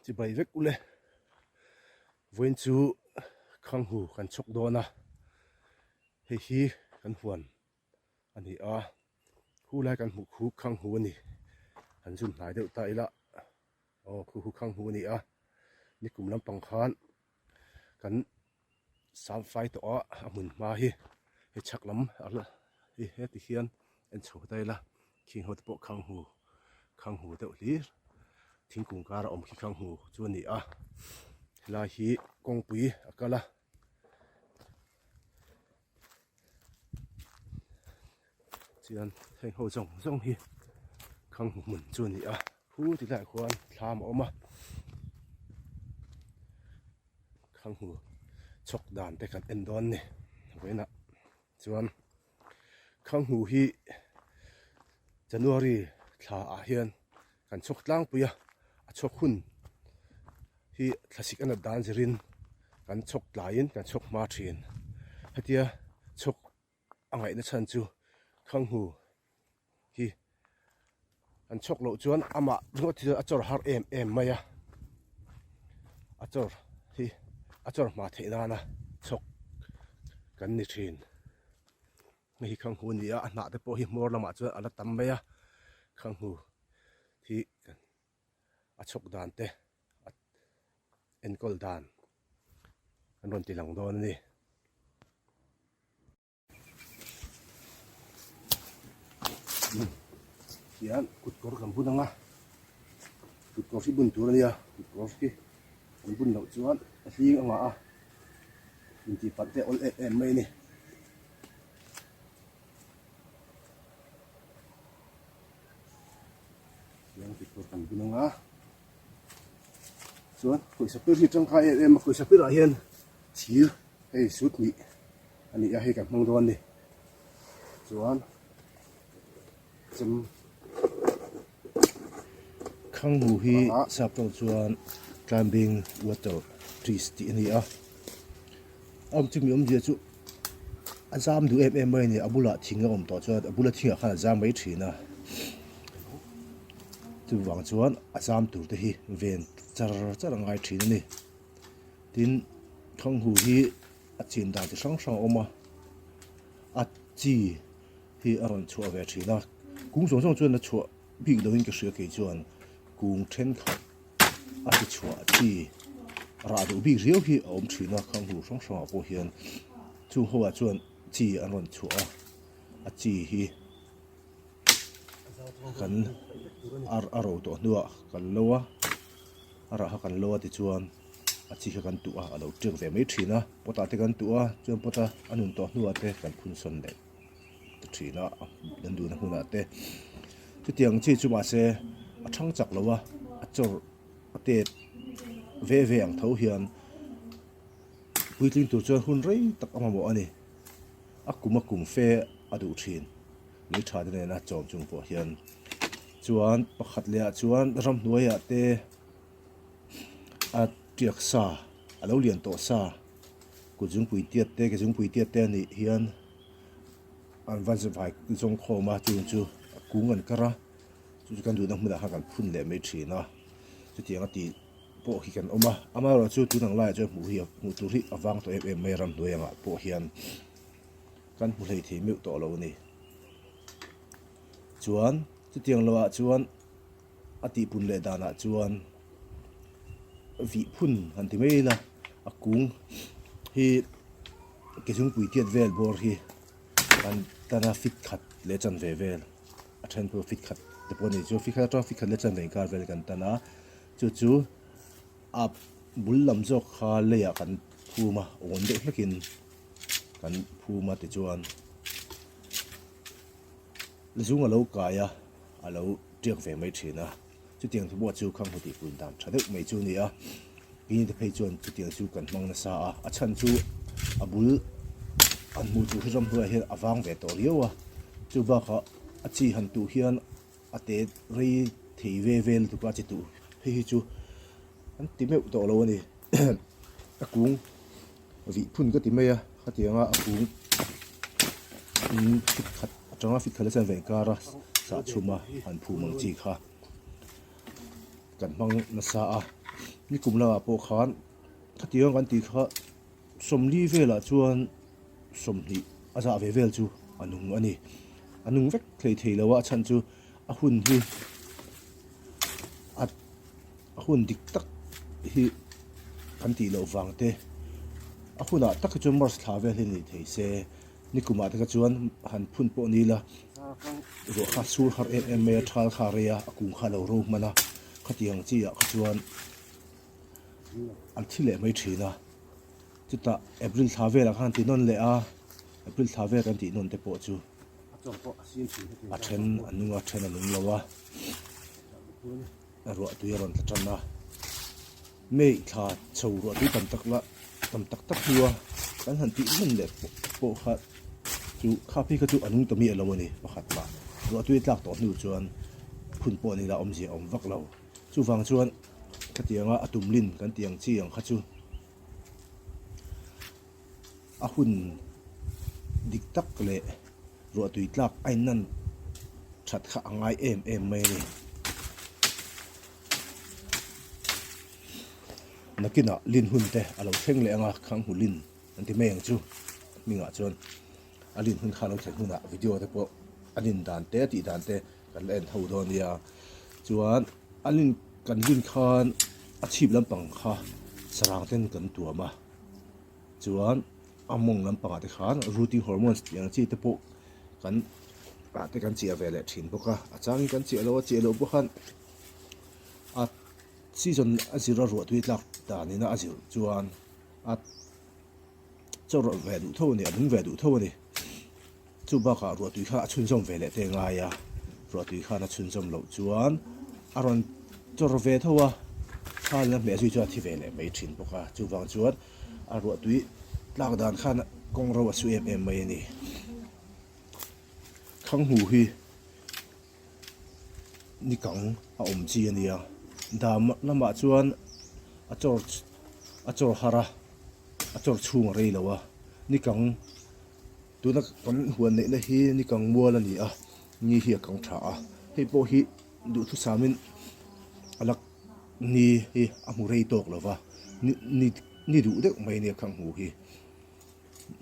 chỉ bay vết ule vốn chú khang hu kan chok do na hi kan huan ani a hu lai kan mu khu khang hu ni han jun lai deuh ta ila khu khang hu ni a ni kum lam pang khan kan sam fai to a amun ma hi chak lam ala hi he ti hian en chho dai la king hot po khang hu deuh li thing kung kar om khi khang hu chu ni a la hi kong pui akala chian thei ho zong hi khang hu mun chu ni a hu ti lai khuan thlam oma khang hu chok dan te kan en don ni weina chuan khang hu hi January thla a hian kan chok tlang puya a chok hun hi thlasik an dan zirin kan chok tlain kan chok ma thin hatia chok angai na chan chu khang hu hi an chok lo chuan ama ringot hi achor har em maya achor hi achor ma theina na chok kan ni thin ngi khang hu ni a na te po hi mor lama chu ala tam maya khang hu hi achok dan te enkol dan an ron ti lang don ni hian kut kor kan bunanga kut kor hi bun tur ania kut kor hi an bun lo chuan a hling anga a in ti pat te ol em mai ni hian kut kor kan bunanga chuan khoi sapir hi tang khai em khoi sapir a hian thir hei sut ni ani a hei kan hmang don ni chuan chum khang hu hi sapro chuan climbing water trees ti ani a am chumi om dia chu azam du em mai ni abula thinga om to chuan abula thinga khan azam mai thina tu wang chuan azam tur te hi ven char ngai thin ni tin khang hu hi a chin da ti sang oma a chi hi aron chua ve thina kung song chuan na chua big lo in ka hria ke chuan kung then kha a ti chua chi ra du big rio hi om thina khang hu sang a po hian chu ho a chuan chi aron chua a chi hi kan aro to nuwa kan lowa ara ha kan lowa ti chuan a chi kan tu a lo trek ve mai thina pota te kan tu a chuan pota anun to nuwa te kan phun son le thina dan du na huna te chu tiang chi chu ma se a thang chak lowa a chor a te ve ang tho hian puitling tu chuan hun rei tak ama mo ani a kum fe a du thin ni tha de na chom chung po hian chuan pakhat le chuan ram hnuaiah te a tiak sa a lo lian to sa ku jung pui tiat te ke jung pui tiat te ni hian an van se vai zong khoma chu kung an kara chu kan du na hmuna ha kan phun le mai thina chu tiang ati po hi kan oma ama ro chu tu nang lai chu mu tu ri awang to em mai ram hnuaianga po hian kan mu lei the meu to lo ni chuan chu tiang lowa chuan ati pun le dana chuan vi phun han ti mai la a kung hi ke jung pui tiat vel bor hi kan tana fit khat le chan ve vel a then pu fit khat te poni chu fit khat le chan ve kar vel kan tana chu a bul lam jok kha le ya kan phuma on de hlekin kan phuma ti chuan le zung a lo kaya a lo tiak ve mai thina chu tiang thu bo chu khang hu ti pun dam thadeu mai chu ni a pi te phei chuan chu tiang chu kan hmang na sa a chan chu a bul an mu chu ram hua hian awang ve to riawa chu ba kha a chi han tu hian a te rei thei ve vel tu ka chi tu hi chu an ti meu to lo ni a kung vi phun ka ti mai a kha tianga a kung fit khat atanga fit khala san ve kara sa chuma an phu mang chi kha kan mang na sa a ni kum la po khan khatiang kan ti kha somli vela chuan somli aza ve vel chu anung ani anung vek thei lawa chan chu a hun hi a hun dik tak hi kan ti lo wangte a huna tak chu mars thla vel hi ni thei se ni kuma ta chuan han phun po ni la ro kha sur har em me thal kha ria akung kha lo ro mana khatiang chi a chuan an thile mai thina chuta april thla vel khan ti non le a april thla vel kan ti non te po chu a then anunga then anung lawa a ro tu yaron tlanna mei thla chho ro tu tam tak tak hiwa kan han ti mun le po kha chu kha phi ka chu anung to mi alo ni pakhat ma ro tu tlak to nu chuan phun po ni la om ji om vak lo chu wang chuan khatianga atum lin kan tiang chi ang kha chu a hun dik tak le ro tu tlak ai nan that kha angai em mai ni nakina lin hun te alo theng le anga khang hu lin anti meng chu minga chon alin hun khalo theng huna video te po alin dan te ti dan te kan len tho don ya chuan alin kan lin khan achip lampang kha sarang ten kan tuama chuan among lampang ate khan routine hormones tiang chi te po kan te kan chi avele thin boka achang kan chi lo bo khan a season azira ro tu tlak ta ni na azil chuan a choro ve du tho ni adung ve du tho ni chu ba ka ro tu kha chun som vele te nga ya ro tu kha na chun som lo chuan aron choro ve tho wa kha la me chu thi vele mai thin boka chu wang chuan a ro tu tlak dan khan kong ro su em mai ni khang hu hi ni kang a om chi ani ya dam lama chuan a chor hara a chor chung rei lawa ni kang tuna kan huan nei na hi ni kang mual ani a ni hi kang tha a hei po hi du thu samin alak ni hi amu rei tok lawa ni du de mai ne khang hu hi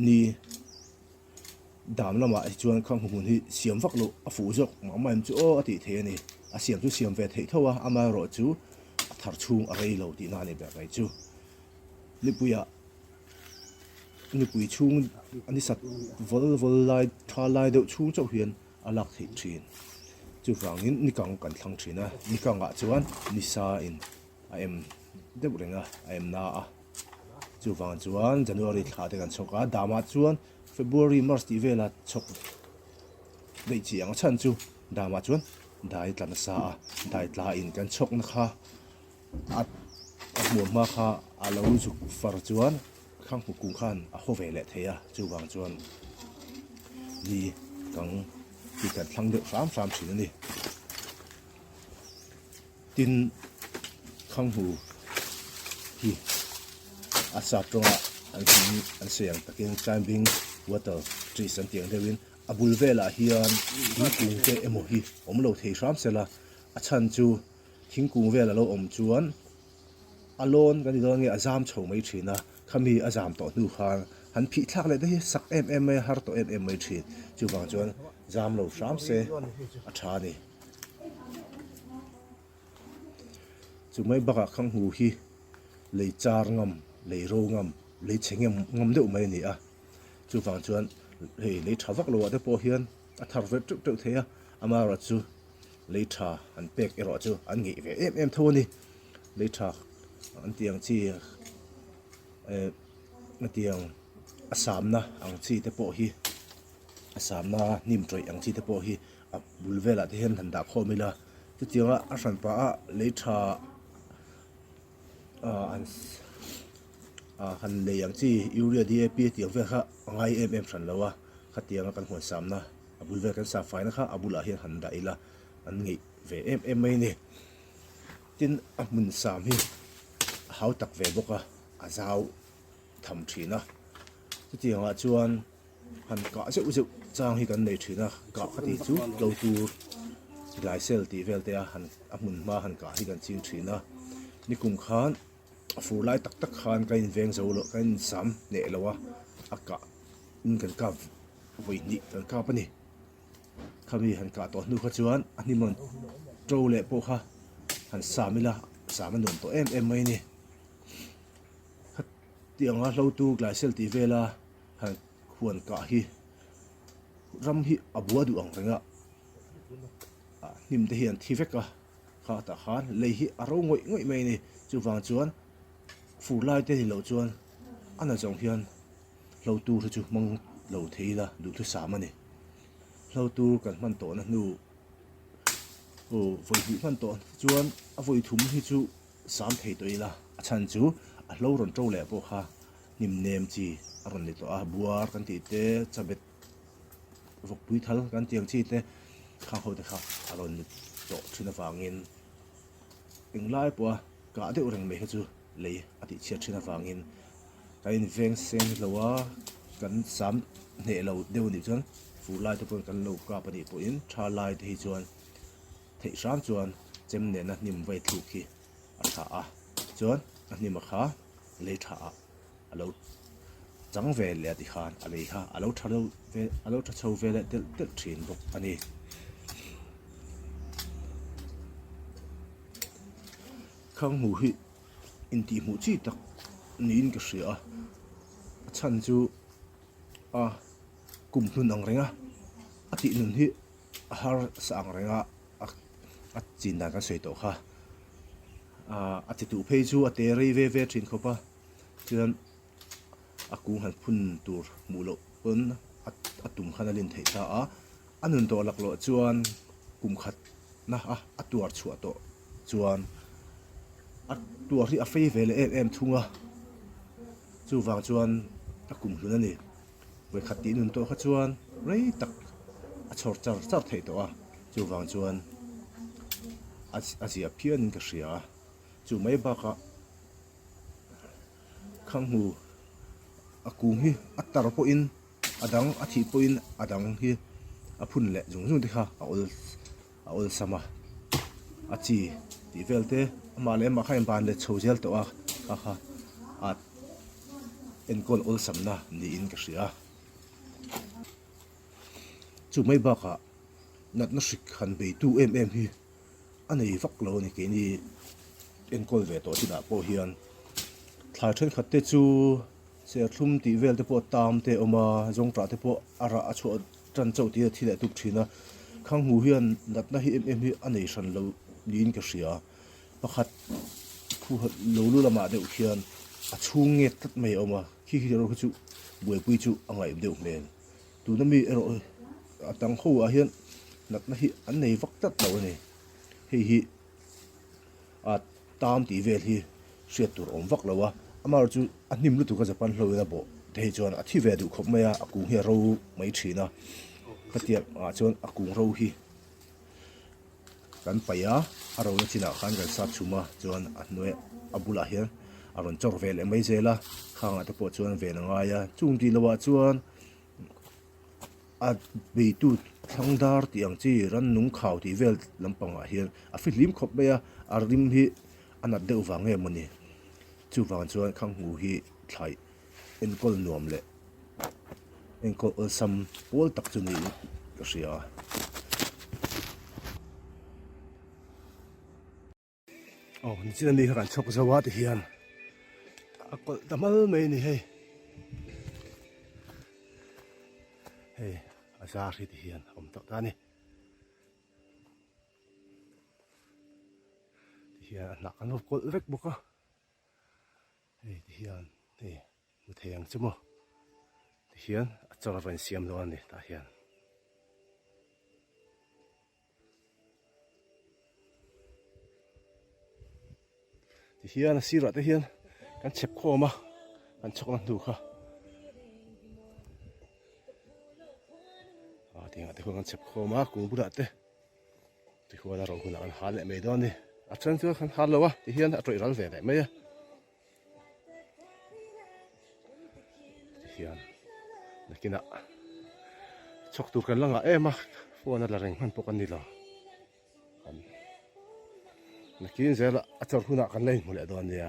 ni dam lama chuan khang hu hi siam vak lo a fu jok ma mai chu o ati the ani a siam chu siam ve thei thowa ama ro chu thar chung a rei lo ti na ni ba kai chu lipui chung ani sat vol lai tha lai do chung chau hian alak thei thin chu wangin ni kang kan thlang thina ni kanga chuan ni sa in a em deb renga a em na a chu wang chuan january thla te kan choka dama chuan february march ti vela chok dei chi ang chan chu dama chuan dai tlan sa a dai tla in kan chok na kha at mu ma kha alo zu far chuan khang hu kung khan a ho vele theya chu wang chuan ni kang ti kan thlang de ram thin ani tin khang hu hi asa tonga an siang takin climbing water trees an tiang dewin abul vela hian thingkung te emo hi omlo thei ram sela a chan chu thingkung vela lo om chuan alon kan ni dong nge azam chho mai thina khami azam to nu khan han phi thlak le de sak em mai har to em mai thin chu bang chuan zam lo ram se a tha ni chu mai baka khang hu hi lei char ngam lei ro ngam lei chengem ngam deuh mai ni a chu wang chuan hei lei thawak lo ate po hian a thar ve tuk tuk theya ama ra chu lei tha an pek ero chu an ngi ve em thoni lei tha an tiang chi na tiang asam na ang chi te po hi asam na nim troi ang chi te po hi a bulvela te hen handa khomila chu tianga a ran pa a lei tha an han le yang chi urea dap tiang ve kha ngai em ran lawa khatianga kan hon samna abul ve kan sa faina kha abula hian handa ila an ngi ve em mai ni tin amun sam hi hau tak ve boka azau tham thina chu tianga chuan han ka se chang hi kan nei thina ka khati chu lo tu lai sel ti vel te han amun ma han ka hi kan ching thina ni kum khan phù lại tắc tắc khan cái veng dầu lo cái sắm nè lo wa aka in kan ka voi ni kan ka pani khami han ka to nu kha chuan ani mon tro le po kha han samila samanun to em mai ni tiang a lo tu glacial ti vela han khuan ka hi ram hi abua du ang renga nim te hian thi veka kha ta khan lei hi aro ngoi ngoi mai ni chu wang chuan fu lai te hi lo chuan ana jong hian lo tu chu mang lo theila du thu sama ni lo tu kan man to na nu o voi hi man to chuan a voi thum hi chu sam thei toila a chan chu a lo ron tro le po kha nim nem chi aron ni to a buar kan ti te chabet vok pui thal kan tiang chi te kha ho te kha aron ni to thina wangin englai po ka de urang me chu lei ati chia thina wangin kain veng sen lowa kan sam ne lo deu ni chuan fu lai te pon kan lo ka pani po in tha lai te hi chuan thei ram chuan chem ne na nim vai thu khi a tha a chuan a nim a kha le tha a alo chang ve le ti khan a le kha alo thalo ve alo tha chho ve le tel tel thin bok ani khang mu hi in ti mu chi tak nin ka ria chan chu a kum nun ang renga ati nun hi har sang renga a chin na ka sei to kha ati tu phei chu ate rei ve ve thin khopa chuan a kung han phun tur mu lo pon atum khana lin thei ta a anun to lak lo chuan kum khat na a tuar chhuat to chuan a tuar hi a fei ve le em thunga chu wang chuan a kum hlun ani ve khat ti nun to kha chuan rei tak a chhor char char thei to a chu wang chuan a chi a phian ka ria chu mai ba kha khang mu a kung hi a tar po in adang a thi po in adang hi a phun le jung jung te kha a ol sama a chi ti velte ma le ma khaim ban le chhojel to a kha a en kol ol samna ni in ka ria chu mai ba kha nat na sik khan be tu em hi anei vak lo ni ke ni en kol ve to ti da po hian thla then khat te chu se thlum ti vel te po tam te oma jong tra te po ara a chu tran chau ti thi le tuk thina khang hu hian nat na hi em hi anei san lo lin ka ria pakhat khu lo lu lama de hian a chung nge tat mai oma khi ro chu buai pui chu angai deuh mel tu na mi ero atang kho a hian nat na hi anei vak tat lo ni hi a tam ti vel hi hriat tur om vak lowa amar chu a hnim lu tu ka japan hlo na bo te chuan a thi ve du khop maya a kung hi ro mai thina khatiak a chuan a kung ro hi kan paya a ro na china khan kan sa chuma chuan a hnuai a bula hian a ron chor vel e mai zela khanga te po chuan ve na nga ya chung ti lowa chuan a be tu thangdar tiang chi ran nung khaw ti vel lampang a hian a fi lim khop maya a rim hi anat deuh wange mani chu wang chuan khang ngu hi thlai en kol nuam le en kol sam pol tak chu ni ka ria ni chin ni kan chok zawa ti hian a kol tamal mai ni hei a za ri ti hian om tak ta ni ti hian nak an kol vek boka ti hian mu theng chumo ti hian a chora ran siam lo ani ta hian ti hian a sira te hian kan chep khoma kan chok na du kha tinga te kan chep khoma kung bura te ti huana ro huna an hal le me do ni a chan chu kan hal lo wa ti hian a troi ral ve le me ya hian nakina chok tu kan langa ema phone la reng han pokan ni lo nakin zela achar huna kan lei mule don ya